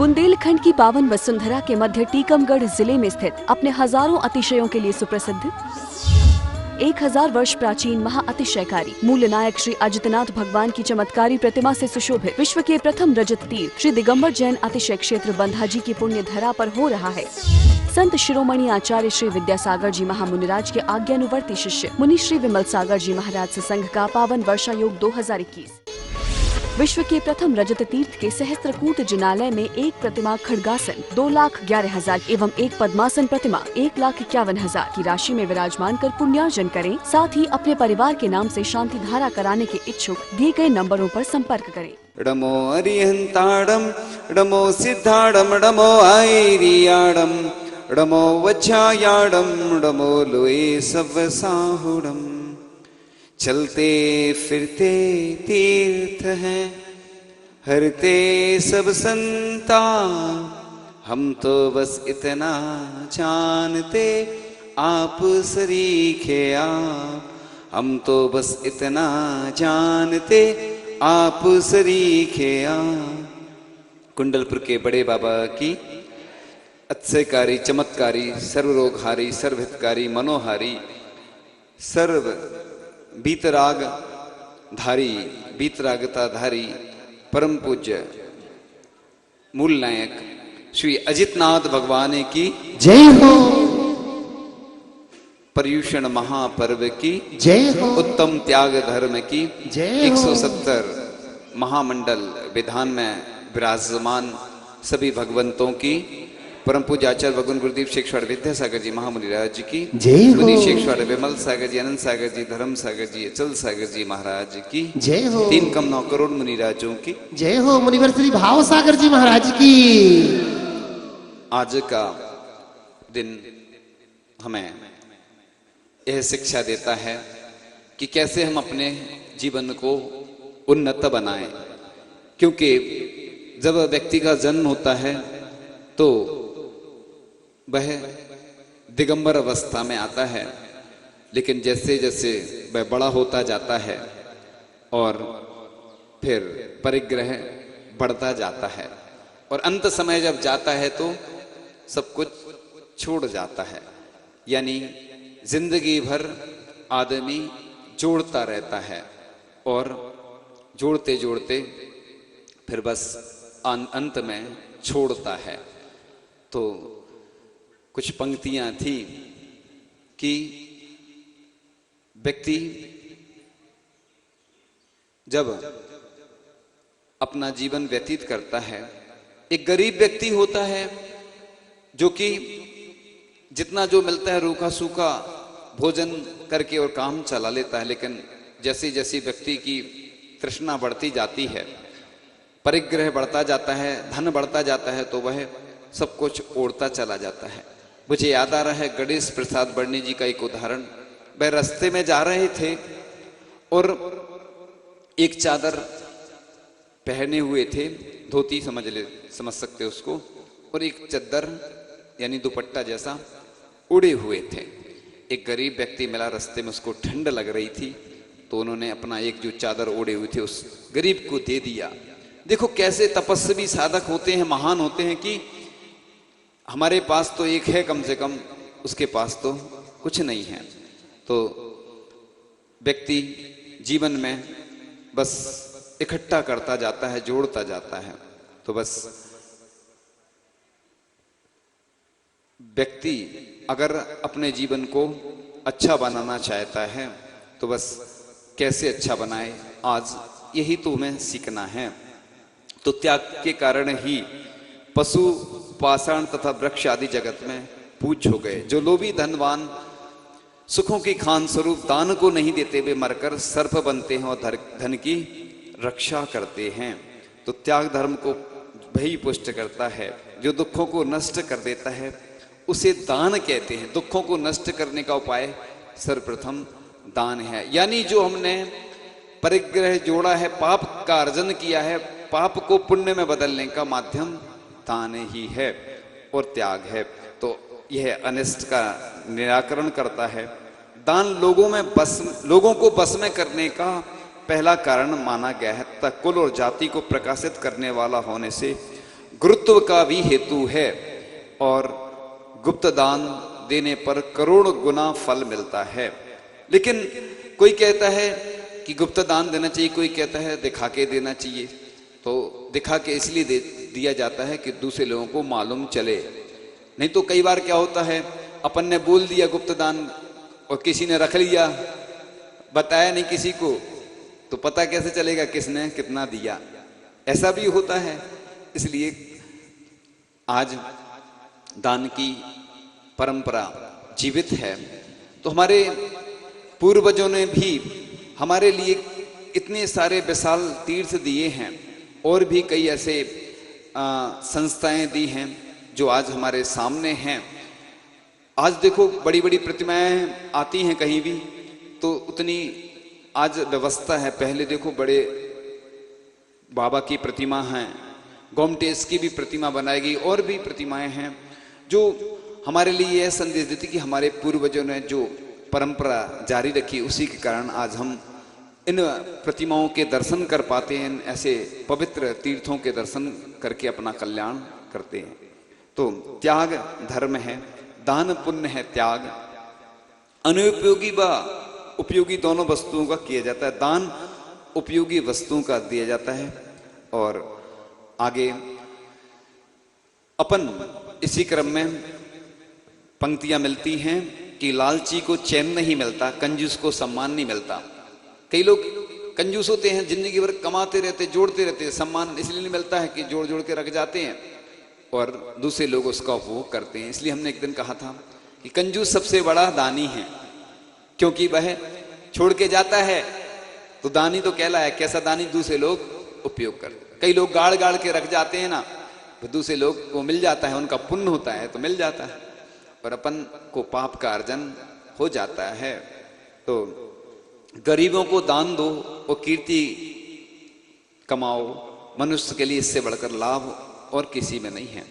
बुंदेलखंड की पावन वसुंधरा के मध्य टीकमगढ़ जिले में स्थित अपने हजारों अतिशयों के लिए सुप्रसिद्ध 1000 वर्ष प्राचीन महाअतिशयकारी मूल नायक श्री अजितनाथ भगवान की चमत्कारी प्रतिमा से सुशोभित विश्व के प्रथम रजत तीर्थ श्री दिगंबर जैन अतिशय क्षेत्र बंधाजी की पुण्य धरा पर हो रहा है। संत शिरोमणि आचार्य श्री विद्यासागर जी महामुनिराज के आज्ञानुवर्ती शिष्य मुनि श्री विमल सागर जी महाराज सत्संग का पावन वर्षा योग 2021 विश्व के प्रथम रजत तीर्थ के सहस्त्रकूट जिनालय में एक प्रतिमा खड्गासन 2,11,000 एवं एक पद्मासन प्रतिमा 1,51,000 की राशि में विराजमान कर पुण्यार्जन करें। साथ ही अपने परिवार के नाम से शांति धारा कराने के इच्छुक दिए गए नंबरों पर संपर्क करें। डमो अरिहंताड़म डमो सिद्धाड़म डमो आईरियाड़म डमो वच्छायाड़म डमो लोए सब साहुड़म। चलते फिरते तीर्थ हैं हरते सब संता, हम तो बस इतना जानते आप सरीखे आप, हम तो बस इतना जानते आप सरीखे आप। कुंडलपुर के बड़े बाबा की अतिशयकारी चमत्कारी सर्वरोगहारी सर्वहितकारी मनोहारी सर्व बीतराग धारी बीतरागता धारी परम पूज्य मूल नायक श्री अजितनाथ भगवान की जय हो। पर्युषण महापर्व की जय हो। उत्तम त्याग धर्म की जय हो। 170 महामंडल विधान में विराजमान सभी भगवंतों की परम पूज्य आचार्य भगवान गुरुदेव शेखर विद्यासागर जी महामुनिराज की जय हो। मुनि शेखर विमल सागर जी अनंत सागर जी धर्म सागर जी अचल सागर जी महाराज की जय हो। 3,9 करोड़ मुनिराजों की जय हो। मुनिवर श्री भाव सागर जी महाराज की। आज का दिन हमें यह शिक्षा देता है कि कैसे हम अपने जीवन को उन्नत बनाएं, क्योंकि जब व्यक्ति का जन्म होता है तो वह दिगंबर अवस्था में आता है, लेकिन जैसे जैसे वह बड़ा होता जाता है और फिर परिग्रह बढ़ता जाता है और अंत समय जब जाता है तो सब कुछ छोड़ जाता है। यानी जिंदगी भर आदमी जोड़ता रहता है और जोड़ते जोड़ते फिर बस अंत में छोड़ता है। तो कुछ पंक्तियां थी कि व्यक्ति जब अपना जीवन व्यतीत करता है, एक गरीब व्यक्ति होता है जो कि जितना जो मिलता है रूखा सूखा भोजन करके और काम चला लेता है, लेकिन जैसे जैसे व्यक्ति की तृष्णा बढ़ती जाती है, परिग्रह बढ़ता जाता है, धन बढ़ता जाता है, तो वह सब कुछ ओढ़ता चला जाता है। मुझे याद आ रहा है गणेश प्रसाद बर्णी जी का एक उदाहरण। वह रास्ते में जा रहे थे और एक चादर पहने हुए थे, धोती समझ सकते उसको, और एक चद्दर यानी दुपट्टा जैसा उड़े हुए थे। एक गरीब व्यक्ति मिला रास्ते में, उसको ठंड लग रही थी, तो उन्होंने अपना एक जो चादर ओढ़े हुए थे उस गरीब को दे दिया। देखो कैसे तपस्वी साधक होते हैं, महान होते हैं कि हमारे पास तो एक है कम से कम, उसके पास तो कुछ नहीं है। तो व्यक्ति जीवन में बस इकट्ठा करता जाता है, जोड़ता जाता है। तो बस व्यक्ति अगर अपने जीवन को अच्छा बनाना चाहता है तो बस कैसे अच्छा बनाए, आज यही तो हमें सीखना है। तो त्याग के कारण ही पशु पाषाण तथा वृक्ष आदि जगत में पूज्य हो गए। जो लोभी धनवान सुखों की खान स्वरूप दान को नहीं देते, वे मरकर सर्प बनते हैं और धन की रक्षा करते हैं। तो त्याग धर्म को वही पुष्ट करता है जो दुखों को नष्ट कर देता है, उसे दान कहते हैं। दुखों को नष्ट करने का उपाय सर्वप्रथम दान है। यानी जो हमने परिग्रह जोड़ा है, पाप का अर्जन किया है, पाप को पुण्य में बदलने का माध्यम दान ही है और त्याग है। तो यह अनिष्ट का निराकरण करता है। दान लोगों को बस में करने का पहला कारण माना गया है तथा कुल और जाति को प्रकाशित करने वाला होने से गुरुत्व का भी हेतु है और गुप्त दान देने पर करोड़ गुना फल मिलता है। लेकिन कोई कहता है कि गुप्त दान देना चाहिए, कोई कहता है दिखा के देना चाहिए। तो दिखा के इसलिए दिया जाता है कि दूसरे लोगों को मालूम चले। नहीं तो कई बार क्या होता है, अपन ने बोल दिया गुप्त दान और किसी ने रख लिया, बताया नहीं किसी को, तो पता कैसे चलेगा किसने कितना दिया? ऐसा भी होता है। इसलिए आज दान की परंपरा जीवित है। तो हमारे पूर्वजों ने भी हमारे लिए इतने सारे विशाल तीर्थ दिए हैं और भी कई ऐसे संस्थाएं दी हैं जो आज हमारे सामने हैं। आज देखो बड़ी बड़ी प्रतिमाएं आती हैं कहीं भी, तो उतनी आज व्यवस्था है। पहले देखो बड़े बाबा की प्रतिमा है, गोमटेस की भी प्रतिमा बनाएगी और भी प्रतिमाएं हैं जो हमारे लिए यह संदेश देती कि हमारे पूर्वजों ने जो परंपरा जारी रखी, उसी के कारण आज हम इन प्रतिमाओं के दर्शन कर पाते हैं। ऐसे पवित्र तीर्थों के दर्शन करके अपना कल्याण करते हैं। तो त्याग धर्म है, दान पुण्य है, त्याग अनुपयोगी व उपयोगी दोनों वस्तुओं का किया जाता है। दान उपयोगी वस्तुओं का दिया जाता है। और आगे अपन इसी क्रम में पंक्तियां मिलती हैं कि लालची को चैन नहीं मिलता, कंजूस को सम्मान नहीं मिलता। कई लोग कंजूस होते हैं, जिंदगी भर कमाते रहते, जोड़ते रहते, सम्मान इसलिए नहीं मिलता है कि जोड़ जोड़ के रख जाते हैं और दूसरे लोग उसका उपभोग करते हैं। इसलिए हमने एक दिन कहा था कि कंजूस सबसे बड़ा दानी है, क्योंकि वह छोड़ के जाता है तो दानी तो कहलाया। कैसा दानी? दूसरे लोग उपयोग करते। कई लोग गाड़ गाड़ के रख जाते हैं ना, तो दूसरे लोग को मिल जाता है, उनका पुण्य होता है तो मिल जाता है, और अपन को पाप का अर्जन हो जाता है। तो गरीबों को दान दो और कीर्ति कमाओ, मनुष्य के लिए इससे बढ़कर लाभ और किसी में नहीं है।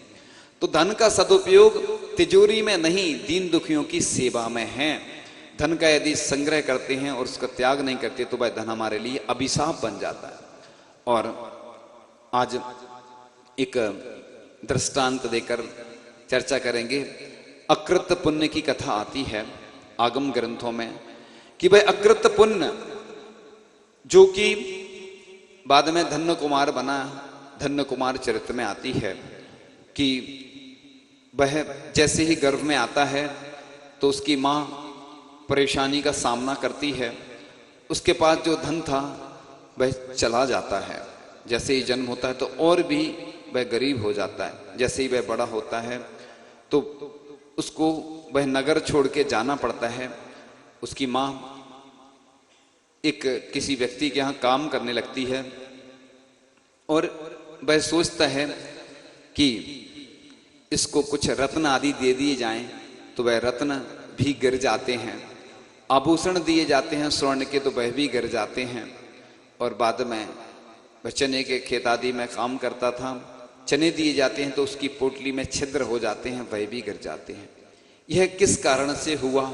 तो धन का सदुपयोग तिजोरी में नहीं, दीन दुखियों की सेवा में है। धन का यदि संग्रह करते हैं और उसका त्याग नहीं करते तो वह धन हमारे लिए अभिशाप बन जाता है। और आज एक दृष्टांत देकर चर्चा करेंगे। अकृत पुण्य की कथा आती है आगम ग्रंथों में कि भाई अकृत पुण्य जो कि बाद में धन्य कुमार बना, धन्य कुमार चरित्र में आती है कि वह जैसे ही गर्भ में आता है तो उसकी माँ परेशानी का सामना करती है। उसके पास जो धन था वह चला जाता है। जैसे ही जन्म होता है तो और भी वह गरीब हो जाता है। जैसे ही वह बड़ा होता है तो उसको वह नगर छोड़ के जाना पड़ता है। उसकी माँ एक किसी व्यक्ति के यहाँ काम करने लगती है और वह सोचता है कि इसको कुछ रत्न आदि दे दिए जाएं, तो वह रत्न भी गिर जाते हैं। आभूषण दिए जाते हैं स्वर्ण के, तो वह भी गिर जाते हैं। और बाद में वह चने के खेत आदि में काम करता था, चने दिए जाते हैं तो उसकी पोटली में छिद्र हो जाते हैं, वह भी गिर जाते हैं। यह किस कारण से हुआ?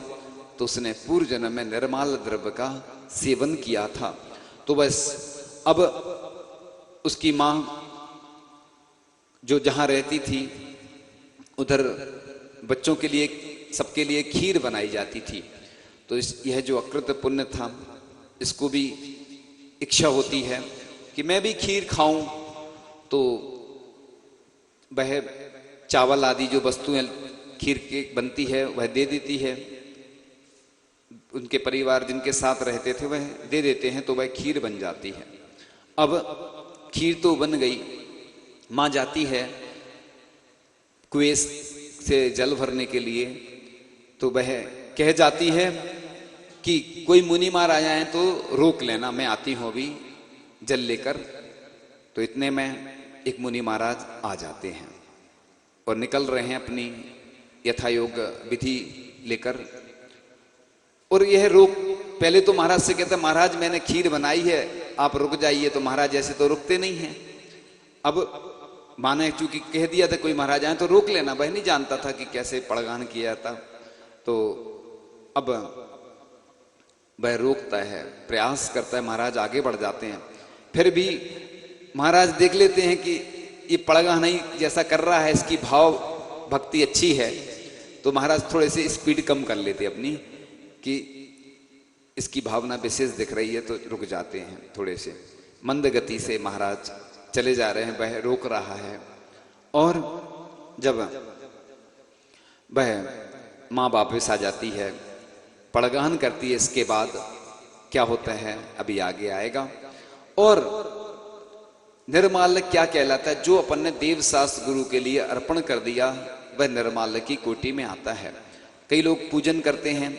तो उसने पूर्व जन्म में निर्माल द्रव्य का सेवन किया था। तो बस अब उसकी माँ जो जहां रहती थी उधर बच्चों के लिए, सबके लिए खीर बनाई जाती थी। तो यह जो अकृत पुण्य था, इसको भी इच्छा होती है कि मैं भी खीर खाऊं। तो वह चावल आदि जो वस्तुएं खीर की बनती है वह दे देती है। उनके परिवार जिनके साथ रहते थे वह दे देते हैं, तो वह खीर बन जाती है। अब खीर तो बन गई, माँ जाती है कुएं से जल भरने के लिए, तो वह कह जाती है कि कोई मुनि महाराज आए तो रोक लेना, मैं आती हूं अभी जल लेकर। तो इतने में एक मुनि महाराज आ जाते हैं और निकल रहे हैं अपनी यथायोग विधि लेकर। और यह रोक, पहले तो महाराज से कहते हैं महाराज मैंने खीर बनाई है, आप रुक जाइए। तो महाराज ऐसे तो रुकते नहीं हैं। अब माने चूंकि कह दिया था कोई महाराज आए तो रोक लेना, वह नहीं जानता था कि कैसे पड़गान किया था। तो अब वह रोकता है, प्रयास करता है, महाराज आगे बढ़ जाते हैं। फिर भी महाराज देख लेते हैं कि ये पड़गा नहीं जैसा कर रहा है, इसकी भाव भक्ति अच्छी है, तो महाराज थोड़े से स्पीड कम कर लेते अपनी, कि इसकी भावना विशेष दिख रही है तो रुक जाते हैं। थोड़े से मंद गति से महाराज चले जा रहे हैं, वह रोक रहा है। और जब वह माँ वापस आ जाती है, पड़गान करती है, इसके बाद क्या होता है अभी आगे आएगा। और निर्माल्य क्या कहलाता है? जो अपन ने देव शास्त्र गुरु के लिए अर्पण कर दिया वह निर्माल्य की कोटि में आता है। कई लोग पूजन करते हैं,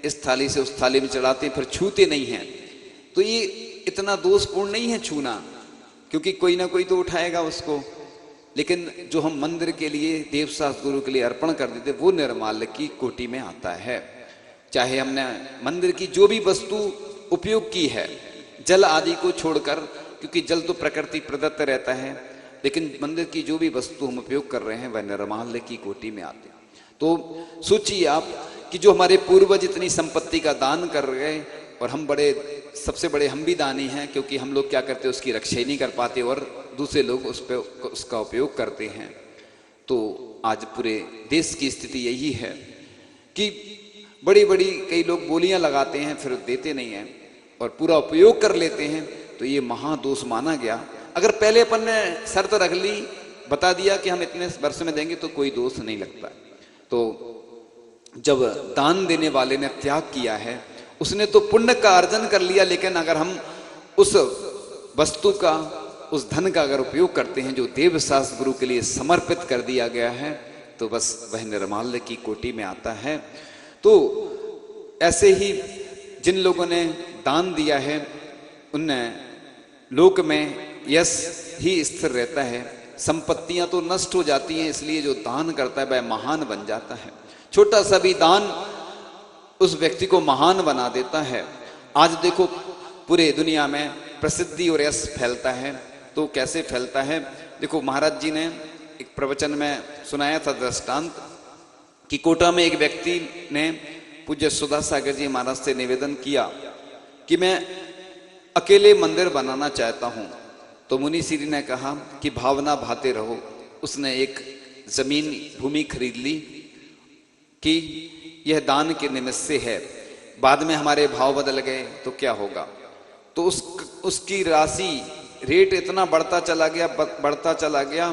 इस थाली से उस थाली में चढ़ाते हैं, फिर छूते नहीं हैं, तो ये इतना दोषपूर्ण नहीं है छूना, क्योंकि कोई ना कोई तो उठाएगा उसको। लेकिन जो हम मंदिर के लिए देव शास्त्र गुरु के लिए अर्पण कर देते वो निर्माल्य की कोटि में आता है। चाहे हमने मंदिर की जो भी वस्तु उपयोग की है, जल आदि को छोड़कर, क्योंकि जल तो प्रकृति प्रदत्त रहता है, लेकिन मंदिर की जो भी वस्तु हम उपयोग कर रहे हैं वह निर्माल्य की कोटि में आते हैं। तो सोचिए आप कि जो हमारे पूर्वज इतनी संपत्ति का दान कर गए, और हम सबसे बड़े हम भी दानी हैं, क्योंकि हम लोग क्या करते हैं उसकी रक्षा ही नहीं कर पाते और दूसरे लोग उसका उपयोग करते हैं। तो आज पूरे देश की स्थिति यही है कि बड़ी बड़ी कई लोग बोलियां लगाते हैं, फिर देते नहीं हैं और पूरा उपयोग कर लेते हैं, तो ये महादोष माना गया। अगर पहले अपन ने शर्त रख ली, बता दिया कि हम इतने वर्ष में देंगे, तो कोई दोष नहीं लगता। तो जब दान देने वाले ने त्याग किया है, उसने तो पुण्य का अर्जन कर लिया, लेकिन अगर हम उस वस्तु का, उस धन का अगर उपयोग करते हैं जो देव शास्त्र गुरु के लिए समर्पित कर दिया गया है, तो बस वह निर्माल्य की कोटि में आता है। तो ऐसे ही जिन लोगों ने दान दिया है उनने लोक में यश ही स्थिर रहता है, संपत्तियां तो नष्ट हो जाती हैं, इसलिए जो दान करता है वह महान बन जाता है। छोटा सा भी दान उस व्यक्ति को महान बना देता है। आज देखो पूरे दुनिया में प्रसिद्धि और यश फैलता है, तो कैसे फैलता है? देखो महाराज जी ने एक प्रवचन में सुनाया था दृष्टांत कि कोटा में एक व्यक्ति ने पूज्य सुधा सागर जी महाराज से निवेदन किया कि मैं अकेले मंदिर बनाना चाहता हूं। तो मुनि श्री ने कहा कि भावना भाते रहो। उसने एक जमीन भूमि खरीद ली कि यह दान के निमित्त से है, बाद में हमारे भाव बदल गए तो क्या होगा? तो उसकी राशि रेट इतना बढ़ता चला गया,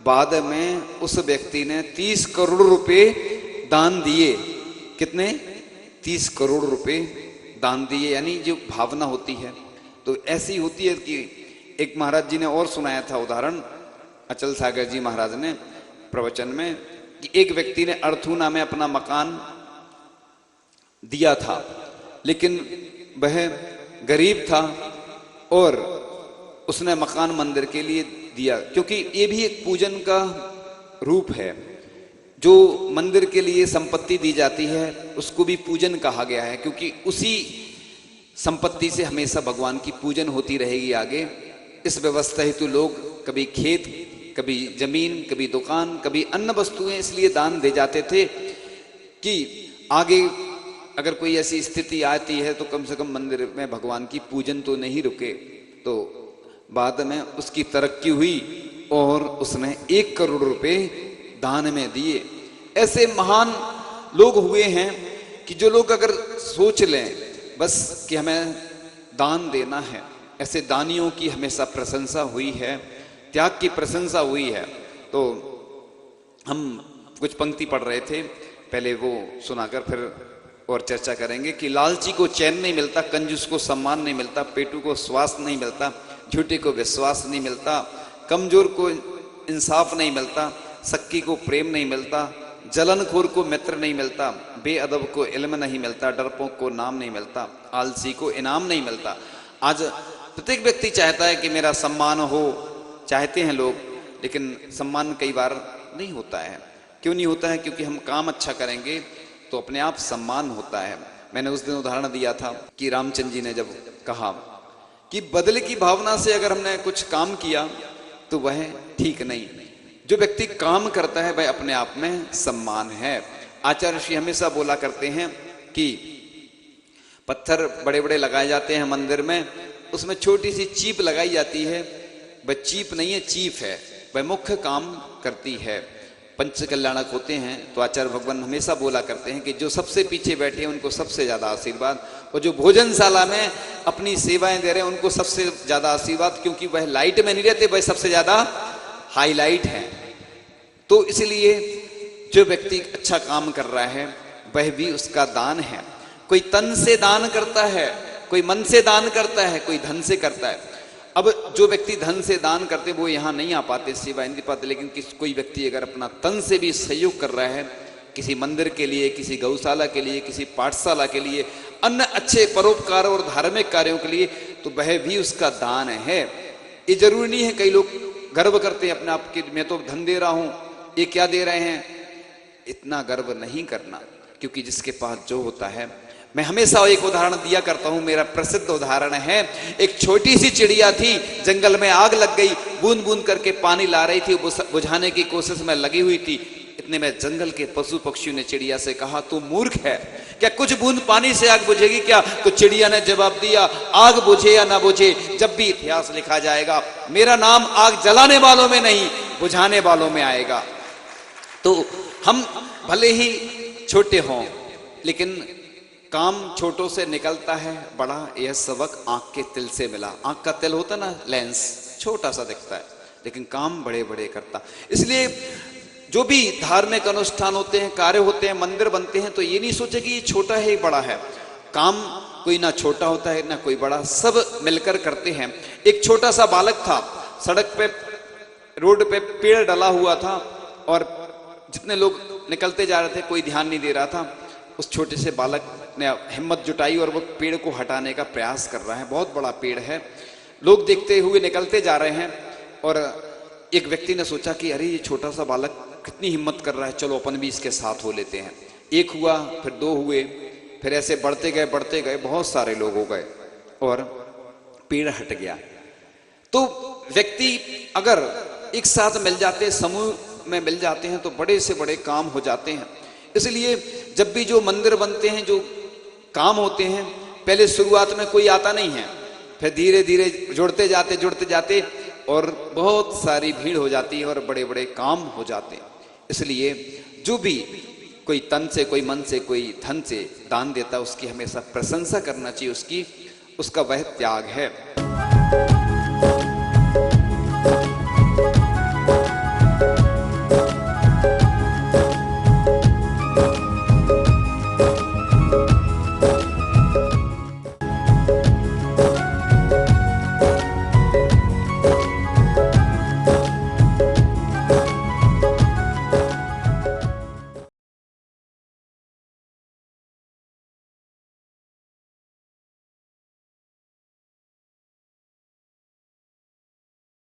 बाद में उस व्यक्ति ने 30 करोड़ रुपए दान दिए। कितने? 30 करोड़ रुपए दान दिए। यानी जो भावना होती है तो ऐसी होती है कि एक महाराज जी ने और सुनाया था उदाहरण, अचल सागर जी महाराज ने प्रवचन में, कि एक व्यक्ति ने अर्थूना में अपना मकान दिया था, लेकिन वह गरीब था और उसने मकान मंदिर के लिए दिया, क्योंकि ये भी एक पूजन का रूप है। जो मंदिर के लिए संपत्ति दी जाती है उसको भी पूजन कहा गया है, क्योंकि उसी संपत्ति से हमेशा भगवान की पूजन होती रहेगी आगे। इस व्यवस्था हेतु लोग कभी खेत, कभी जमीन, कभी दुकान, कभी अन्य वस्तुएं इसलिए दान दे जाते थे कि आगे अगर कोई ऐसी स्थिति आती है तो कम से कम मंदिर में भगवान की पूजन तो नहीं रुके। तो बाद में उसकी तरक्की हुई और उसने 1 करोड़ रुपए दान में दिए। ऐसे महान लोग हुए हैं कि जो लोग अगर सोच लें बस कि हमें दान देना है, ऐसे दानियों की हमेशा प्रशंसा हुई है, त्याग की प्रशंसा हुई है। तो हम कुछ पंक्ति पढ़ रहे थे, पहले वो सुनाकर फिर और चर्चा करेंगे कि लालची को चैन नहीं मिलता, कंजूस को सम्मान नहीं मिलता, पेटू को श्वास नहीं मिलता, झूठे को विश्वास नहीं मिलता, कमजोर को इंसाफ नहीं मिलता, सक्की को प्रेम नहीं मिलता, जलनखोर को मित्र नहीं मिलता, बेअदब को इल्म नहीं मिलता, डरपोक को नाम नहीं मिलता, आलसी को इनाम नहीं मिलता। आज प्रत्येक व्यक्ति चाहता है कि मेरा सम्मान हो, चाहते हैं लोग, लेकिन सम्मान कई बार नहीं होता है। क्यों नहीं होता है? क्योंकि हम काम अच्छा करेंगे तो अपने आप सम्मान होता है। मैंने उस दिन उदाहरण दिया था कि रामचंद्र जी ने जब कहा कि बदले की भावना से अगर हमने कुछ काम किया तो वह ठीक नहीं। जो व्यक्ति काम करता है वह अपने आप में सम्मान है। आचार्य श्री हमेशा बोला करते हैं कि पत्थर बड़े बड़े लगाए जाते हैं मंदिर में, उसमें छोटी सी चीप लगाई जाती है, वह चीप नहीं है, चीफ है। वह मुख्य काम करती है। पंच कल्याणक होते हैं तो आचार्य भगवान हमेशा बोला करते हैं कि जो सबसे पीछे बैठे हैं उनको सबसे ज्यादा आशीर्वाद, और जो भोजनशाला में अपनी सेवाएं दे रहे हैं उनको सबसे ज्यादा आशीर्वाद, क्योंकि वह लाइट में नहीं रहते, वह सबसे ज्यादा हाईलाइट है। तो इसलिए जो व्यक्ति अच्छा काम कर रहा है वह भी उसका दान है। कोई तन से दान करता है, कोई मन से दान करता है, कोई धन से करता है। अब जो व्यक्ति धन से दान करते वो यहाँ नहीं आ पाते, सेवा नहीं पाते, लेकिन कोई व्यक्ति अगर अपना तन से भी सहयोग कर रहा है किसी मंदिर के लिए, किसी गौशाला के लिए, किसी पाठशाला के लिए, अन्य अच्छे परोपकार और धार्मिक कार्यों के लिए, तो वह भी उसका दान है। ये जरूरी नहीं है, कई लोग गर्व करते हैं अपने आप के, मैं तो धन दे रहा हूं, ये क्या दे रहे हैं, इतना गर्व नहीं करना, क्योंकि जिसके पास जो होता है। मैं हमेशा एक उदाहरण दिया करता हूं, मेरा प्रसिद्ध उदाहरण है। एक छोटी सी चिड़िया थी, जंगल में आग लग गई, बूंद बूंद करके पानी ला रही थी, बुझाने की कोशिश में लगी हुई थी। इतने में जंगल के पशु पक्षियों ने चिड़िया से कहा, तू मूर्ख है क्या, कुछ बूंद पानी से आग बुझेगी क्या? तो चिड़िया ने जवाब दिया, आग बुझे या ना बुझे, जब भी इतिहास लिखा जाएगा मेरा नाम आग जलाने वालों में नहीं बुझाने वालों में आएगा। तो हम भले ही छोटे हों, लेकिन काम छोटों से निकलता है बड़ा, यह सबक आंख के तिल से मिला। आंख का तिल होता ना, लेंस, छोटा सा दिखता है, लेकिन काम बड़े बड़े करता। इसलिए जो भी धार्मिक अनुष्ठान होते हैं, कार्य होते हैं, मंदिर बनते हैं, तो ये नहीं सोचे कि ये छोटा है, ये बड़ा है। काम कोई ना छोटा होता है ना कोई बड़ा, सब मिलकर करते हैं। एक छोटा सा बालक था, सड़क पे, रोड पे पेड़ डला हुआ था, और जितने लोग निकलते जा रहे थे कोई ध्यान नहीं दे रहा था। उस छोटे से बालक ने हिम्मत जुटाई और वो पेड़ को हटाने का प्रयास कर रहा है। बहुत बड़ा पेड़ है, लोग देखते हुए निकलते जा रहे हैं, और एक व्यक्ति ने सोचा कि अरे ये छोटा सा बालक कितनी हिम्मत कर रहा है, चलो अपन भी इसके साथ हो लेते हैं। एक हुआ, फिर दो हुए, फिर ऐसे बढ़ते गए, बहुत सारे लोग हो गए और पेड़ हट गया। तो व्यक्ति अगर एक साथ मिल जाते, समूह में मिल जाते हैं, तो बड़े से बड़े काम हो जाते हैं। इसलिए जब भी जो मंदिर बनते हैं, जो काम होते हैं, पहले शुरुआत में कोई आता नहीं है, फिर धीरे धीरे जुड़ते जाते और बहुत सारी भीड़ हो जाती है और बड़े बड़े काम हो जाते हैं। इसलिए जो भी कोई तन से, कोई मन से, कोई धन से दान देता है, उसकी हमेशा प्रशंसा करना चाहिए, उसका वह त्याग है।